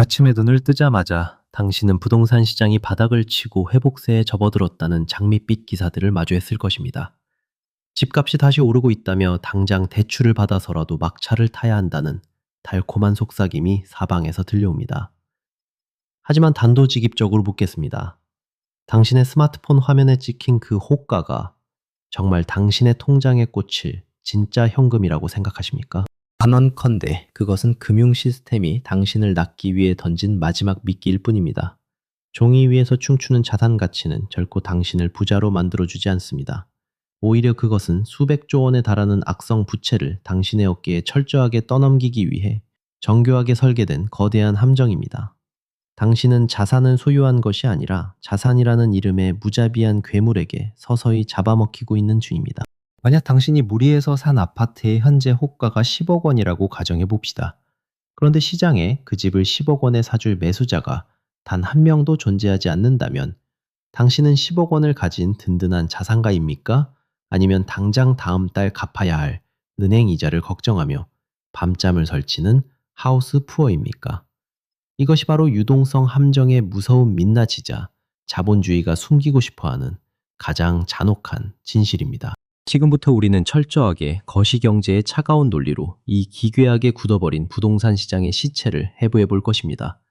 아침에 눈을 뜨자마자 당신은 부동산 시장이 바닥을 치고 회복세에 접어들었다는 장밋빛 기사들을 마주했을 것입니다. 집값이 다시 오르고 있다며 당장 대출을 받아서라도 막차를 타야 한다는 달콤한 속삭임이 사방에서 들려옵니다. 하지만 단도직입적으로 묻겠습니다. 당신의 스마트폰 화면에 찍힌 그 호가가 정말 당신의 통장에 꽂힐 진짜 현금이라고 생각하십니까? 단언컨대 그것은 금융 시스템이 당신을 낚기 위해 던진 마지막 미끼일 뿐입니다. 종이 위에서 춤추는 자산 가치는 결코 당신을 부자로 만들어주지 않습니다. 오히려 그것은 수백조 원에 달하는 악성 부채를 당신의 어깨에 철저하게 떠넘기기 위해 정교하게 설계된 거대한 함정입니다. 당신은 자산을 소유한 것이 아니라 자산이라는 이름의 무자비한 괴물에게 서서히 잡아먹히고 있는 중입니다. 만약 당신이 무리해서 산 아파트의 현재 호가가 10억 원이라고 가정해 봅시다. 그런데 시장에 그 집을 10억 원에 사줄 매수자가 단 한 명도 존재하지 않는다면 당신은 10억 원을 가진 든든한 자산가입니까? 아니면 당장 다음 달 갚아야 할 은행 이자를 걱정하며 밤잠을 설치는 하우스 푸어입니까? 이것이 바로 유동성 함정의 무서운 민낯이자 자본주의가 숨기고 싶어하는 가장 잔혹한 진실입니다. 지금부터 우리는 철저하게 거시경제의 차가운 논리로 이 기괴하게 굳어버린 부동산 시장의 시체를 해부해 볼 것입니다.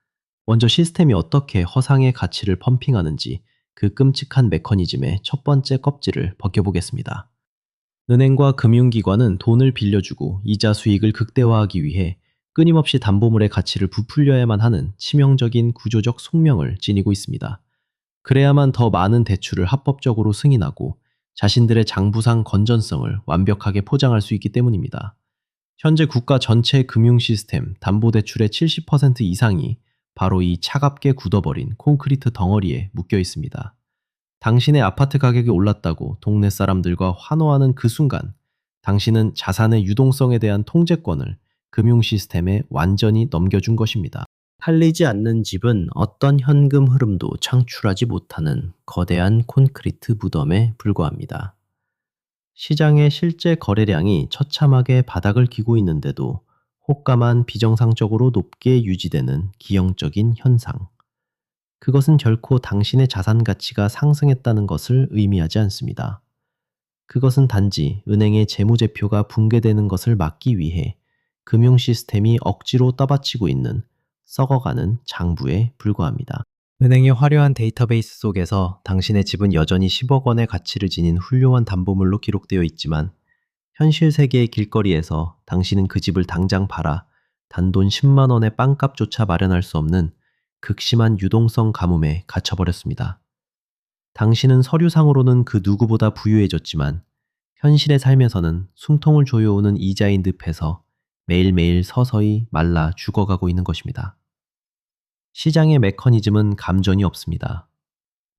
먼저 시스템이 어떻게 허상의 가치를 펌핑하는지 그 끔찍한 메커니즘의 첫 번째 껍질을 벗겨보겠습니다. 은행과 금융기관은 돈을 빌려주고 이자 수익을 극대화하기 위해 끊임없이 담보물의 가치를 부풀려야만 하는 치명적인 구조적 숙명을 지니고 있습니다. 그래야만 더 많은 대출을 합법적으로 승인하고 자신들의 장부상 건전성을 완벽하게 포장할 수 있기 때문입니다. 현재 국가 전체 금융 시스템 담보대출의 70% 이상이 바로 이 차갑게 굳어버린 콘크리트 덩어리에 묶여 있습니다. 당신의 아파트 가격이 올랐다고 동네 사람들과 환호하는 그 순간, 당신은 자산의 유동성에 대한 통제권을 금융 시스템에 완전히 넘겨준 것입니다. 팔리지 않는 집은 어떤 현금 흐름도 창출하지 못하는 거대한 콘크리트 무덤에 불과합니다. 시장의 실제 거래량이 처참하게 바닥을 기고 있는데도 호가만 비정상적으로 높게 유지되는 기형적인 현상. 그것은 결코 당신의 자산 가치가 상승했다는 것을 의미하지 않습니다. 그것은 단지 은행의 재무제표가 붕괴되는 것을 막기 위해 금융 시스템이 억지로 떠받치고 있는 썩어가는 장부에 불과합니다. 은행의 화려한 데이터베이스 속에서 당신의 집은 여전히 10억 원의 가치를 지닌 훌륭한 담보물로 기록되어 있지만 현실 세계의 길거리에서 당신은 그 집을 당장 팔아 단돈 10만 원의 빵값조차 마련할 수 없는 극심한 유동성 가뭄에 갇혀버렸습니다. 당신은 서류상으로는 그 누구보다 부유해졌지만 현실의 삶에서는 숨통을 조여오는 이자인 늪에서 매일매일 서서히 말라 죽어가고 있는 것입니다. 시장의 메커니즘은 감전이 없습니다.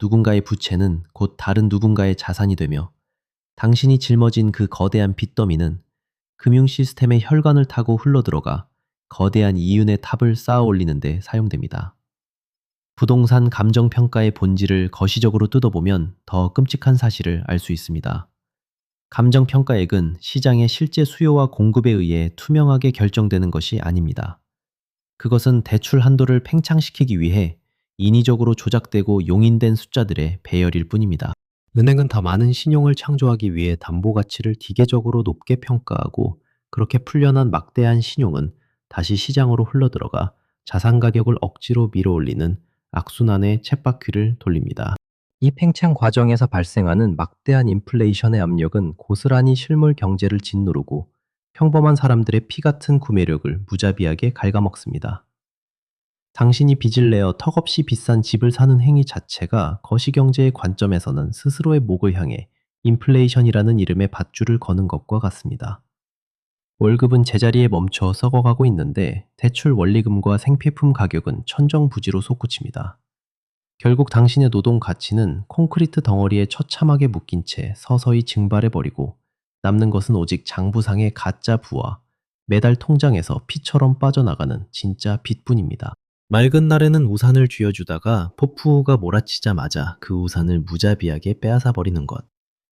누군가의 부채는 곧 다른 누군가의 자산이 되며 당신이 짊어진 그 거대한 빚더미는 금융 시스템의 혈관을 타고 흘러들어가 거대한 이윤의 탑을 쌓아 올리는 데 사용됩니다. 부동산 감정평가의 본질을 거시적으로 뜯어보면 더 끔찍한 사실을 알 수 있습니다. 감정평가액은 시장의 실제 수요와 공급에 의해 투명하게 결정되는 것이 아닙니다. 그것은 대출 한도를 팽창시키기 위해 인위적으로 조작되고 용인된 숫자들의 배열일 뿐입니다. 은행은 더 많은 신용을 창조하기 위해 담보 가치를 기계적으로 높게 평가하고 그렇게 풀려난 막대한 신용은 다시 시장으로 흘러들어가 자산 가격을 억지로 밀어올리는 악순환의 쳇바퀴를 돌립니다. 이 팽창 과정에서 발생하는 막대한 인플레이션의 압력은 고스란히 실물 경제를 짓누르고 평범한 사람들의 피 같은 구매력을 무자비하게 갉아먹습니다. 당신이 빚을 내어 턱없이 비싼 집을 사는 행위 자체가 거시경제의 관점에서는 스스로의 목을 향해 인플레이션이라는 이름의 밧줄을 거는 것과 같습니다. 월급은 제자리에 멈춰 썩어가고 있는데 대출 원리금과 생필품 가격은 천정부지로 솟구칩니다. 결국 당신의 노동 가치는 콘크리트 덩어리에 처참하게 묶인 채 서서히 증발해버리고 남는 것은 오직 장부상의 가짜 부와 매달 통장에서 피처럼 빠져나가는 진짜 빚뿐입니다. 맑은 날에는 우산을 쥐어주다가 폭풍우가 몰아치자마자 그 우산을 무자비하게 빼앗아 버리는 것.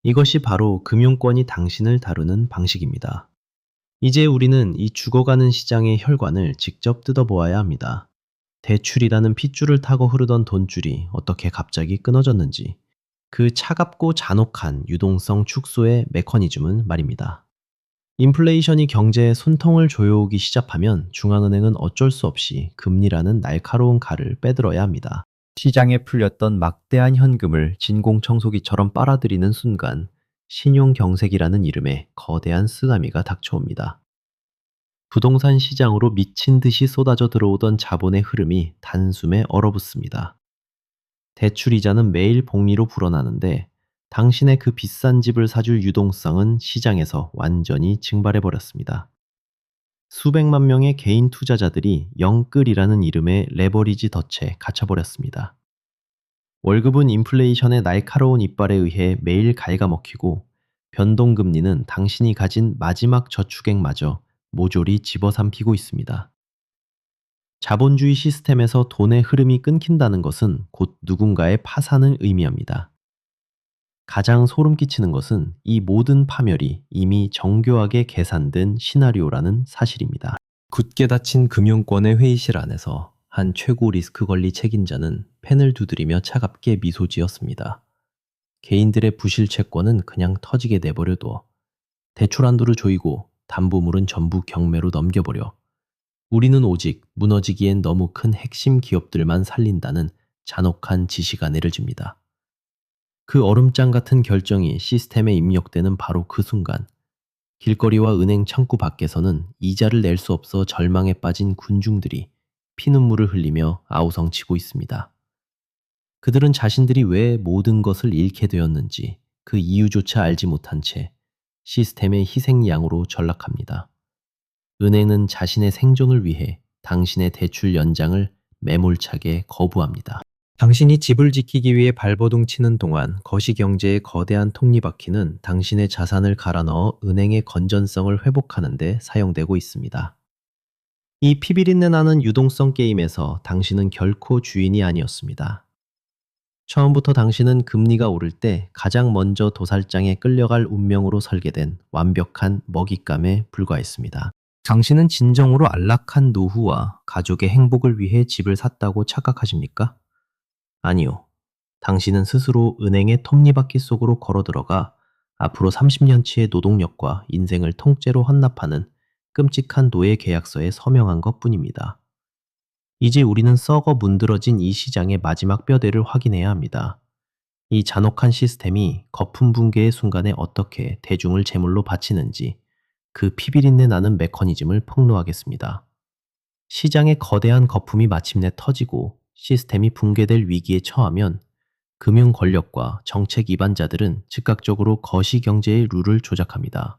이것이 바로 금융권이 당신을 다루는 방식입니다. 이제 우리는 이 죽어가는 시장의 혈관을 직접 뜯어보아야 합니다. 대출이라는 핏줄을 타고 흐르던 돈줄이 어떻게 갑자기 끊어졌는지, 그 차갑고 잔혹한 유동성 축소의 메커니즘은 말입니다. 인플레이션이 경제의 손통을 조여오기 시작하면 중앙은행은 어쩔 수 없이 금리라는 날카로운 칼을 빼들어야 합니다. 시장에 풀렸던 막대한 현금을 진공청소기처럼 빨아들이는 순간 신용경색이라는 이름의 거대한 쓰나미가 닥쳐옵니다. 부동산 시장으로 미친 듯이 쏟아져 들어오던 자본의 흐름이 단숨에 얼어붙습니다. 대출이자는 매일 복리로 불어나는데 당신의 그 비싼 집을 사줄 유동성은 시장에서 완전히 증발해버렸습니다. 수백만 명의 개인 투자자들이 영끌이라는 이름의 레버리지 덫에 갇혀버렸습니다. 월급은 인플레이션의 날카로운 이빨에 의해 매일 갉아먹히고 변동금리는 당신이 가진 마지막 저축액마저 모조리 집어삼키고 있습니다. 자본주의 시스템에서 돈의 흐름이 끊긴다는 것은 곧 누군가의 파산을 의미합니다. 가장 소름 끼치는 것은 이 모든 파멸이 이미 정교하게 계산된 시나리오라는 사실입니다. 굳게 닫힌 금융권의 회의실 안에서 한 최고 리스크 관리 책임자는 펜을 두드리며 차갑게 미소 지었습니다. 개인들의 부실 채권은 그냥 터지게 내버려둬. 대출 한도를 조이고 담보물은 전부 경매로 넘겨버려. 우리는 오직 무너지기엔 너무 큰 핵심 기업들만 살린다는 잔혹한 지시가 내려집니다. 그 얼음장 같은 결정이 시스템에 입력되는 바로 그 순간, 길거리와 은행 창구 밖에서는 이자를 낼 수 없어 절망에 빠진 군중들이 피눈물을 흘리며 아우성치고 있습니다. 그들은 자신들이 왜 모든 것을 잃게 되었는지 그 이유조차 알지 못한 채 시스템의 희생양으로 전락합니다. 은행은 자신의 생존을 위해 당신의 대출 연장을 매몰차게 거부합니다. 당신이 집을 지키기 위해 발버둥 치는 동안 거시경제의 거대한 톱니바퀴는 당신의 자산을 갈아 넣어 은행의 건전성을 회복하는 데 사용되고 있습니다. 이 피비린내 나는 유동성 게임에서 당신은 결코 주인이 아니었습니다. 처음부터 당신은 금리가 오를 때 가장 먼저 도살장에 끌려갈 운명으로 설계된 완벽한 먹잇감에 불과했습니다. 당신은 진정으로 안락한 노후와 가족의 행복을 위해 집을 샀다고 착각하십니까? 아니요. 당신은 스스로 은행의 톱니바퀴 속으로 걸어 들어가 앞으로 30년치의 노동력과 인생을 통째로 헌납하는 끔찍한 노예 계약서에 서명한 것 뿐입니다. 이제 우리는 썩어 문드러진 이 시장의 마지막 뼈대를 확인해야 합니다. 이 잔혹한 시스템이 거품 붕괴의 순간에 어떻게 대중을 제물로 바치는지, 그 피비린내 나는 메커니즘을 폭로하겠습니다. 시장의 거대한 거품이 마침내 터지고 시스템이 붕괴될 위기에 처하면 금융 권력과 정책 이반자들은 즉각적으로 거시경제의 룰을 조작합니다.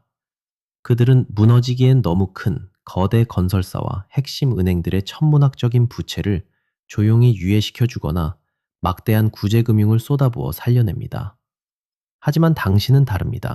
그들은 무너지기엔 너무 큰 거대 건설사와 핵심 은행들의 천문학적인 부채를 조용히 유예시켜 주거나 막대한 구제금융을 쏟아부어 살려냅니다. 하지만 당신은 다릅니다.